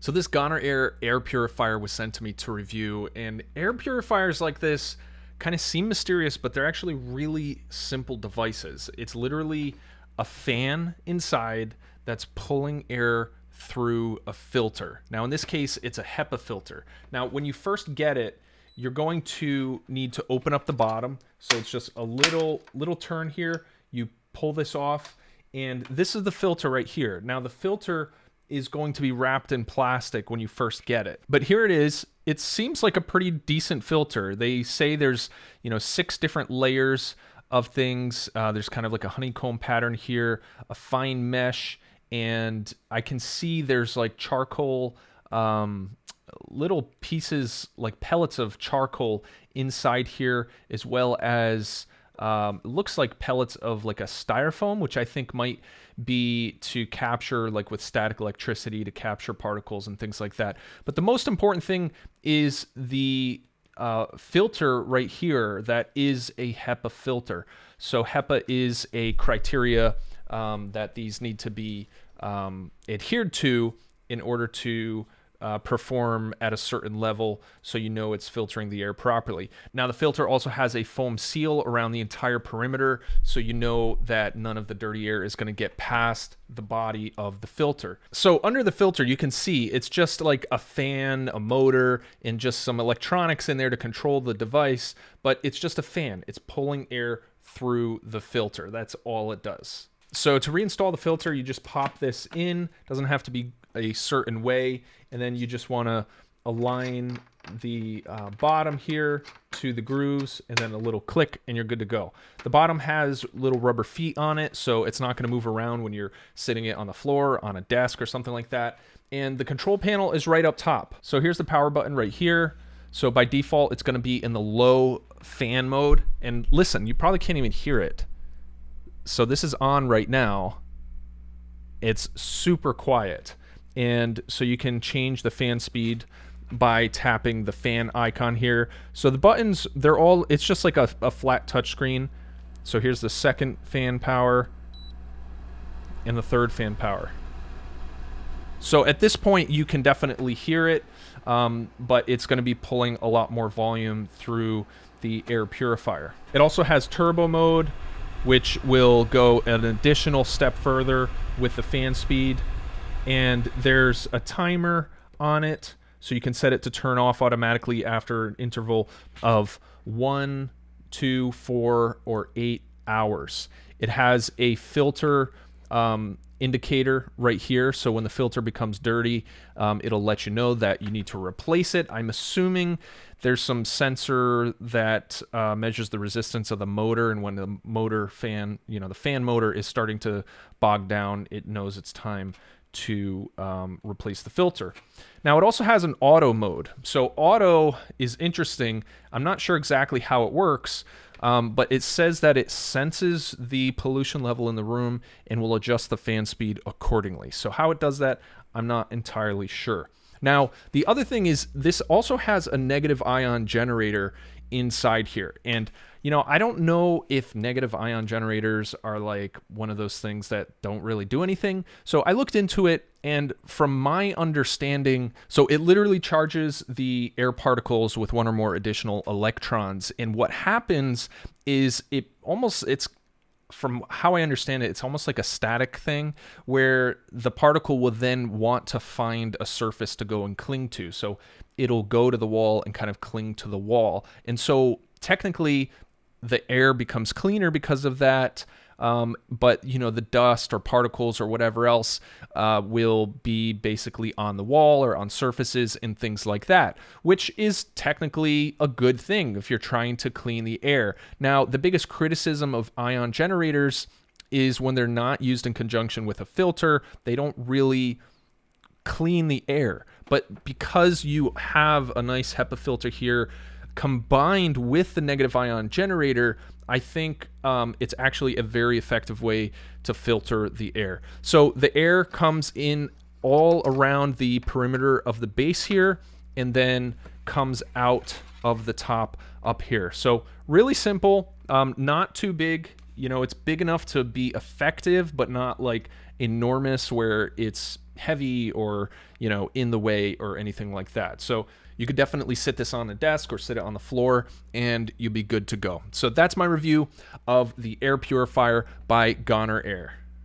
So this Gonrair air purifier was sent to me to review, and air purifiers like this kind of seem mysterious, but they're actually really simple devices. It's literally a fan inside that's pulling air through a filter. Now in this case, it's a HEPA filter. Now when you first get it, you're going to need to open up the bottom. So it's just a little turn here. You pull this off, and this is the filter right here. Now the filter is going to be wrapped in plastic when you first get it. But here it is. It seems like a pretty decent filter. They say there's, 6 different layers of things. There's kind of like a honeycomb pattern here, a fine mesh, and I can see there's like charcoal, little pieces, like pellets of charcoal inside here, as well as looks like pellets of like a styrofoam, which I think might be to capture, like with static electricity, to capture particles and things like that. But the most important thing is the filter right here that is a HEPA filter. So HEPA is a criteria that these need to be adhered to in order to perform at a certain level, so it's filtering the air properly. Now the filter also has a foam seal around the entire perimeter, so that none of the dirty air is going to get past the body of the filter. So under the filter, you can see it's just like a fan, a motor, and just some electronics in there to control the device, but it's just a fan. It's pulling air through the filter. That's all it does. So to reinstall the filter, you just pop this in. Doesn't have to be a certain way, and then you just want to align the bottom here to the grooves, and then a little click, and you're good to go. The bottom has little rubber feet on it, so it's not going to move around when you're sitting it on the floor, on a desk, or something like that. And the control panel is right up top. So here's the power button right here. So by default, it's going to be in the low fan mode. And listen, you probably can't even hear it. So this is on right now. It's super quiet. And so you can change the fan speed by tapping the fan icon here. So the buttons, it's just like a flat touch screen. So here's the second fan power and the third fan power. So at this point, you can definitely hear it, but it's going to be pulling a lot more volume through the air purifier. It also has turbo mode, which will go an additional step further with the fan speed. And there's a timer on it, so you can set it to turn off automatically after an interval of 1, 2, 4, or 8 hours. It has a filter indicator right here, so when the filter becomes dirty, it'll let you know that you need to replace it. I'm assuming there's some sensor that measures the resistance of the motor, and when the motor fan, the fan motor is starting to bog down, it knows it's time to replace the filter. Now it also has an auto mode. So auto is interesting. I'm not sure exactly how it works, but it says that it senses the pollution level in the room and will adjust the fan speed accordingly. So how it does that, I'm not entirely sure. Now, the other thing is this also has a negative ion generator inside here. And, I don't know if negative ion generators are like one of those things that don't really do anything. So I looked into it, and from my understanding, so it literally charges the air particles with one or more additional electrons. And what happens is it's from how I understand it, it's almost like a static thing where the particle will then want to find a surface to go and cling to. So it'll go to the wall and kind of cling to the wall. And so technically the air becomes cleaner because of that. But the dust or particles or whatever else will be basically on the wall or on surfaces and things like that, which is technically a good thing if you're trying to clean the air. Now, the biggest criticism of ion generators is when they're not used in conjunction with a filter, they don't really clean the air. But because you have a nice HEPA filter here, combined with the negative ion generator, I think it's actually a very effective way to filter the air. So the air comes in all around the perimeter of the base here, and then comes out of the top up here. So really simple, not too big. It's big enough to be effective, but not like enormous where it's heavy or, you know, in the way or anything like that. So you could definitely sit this on a desk or sit it on the floor and you'll be good to go. So that's my review of the air purifier by Gonrair.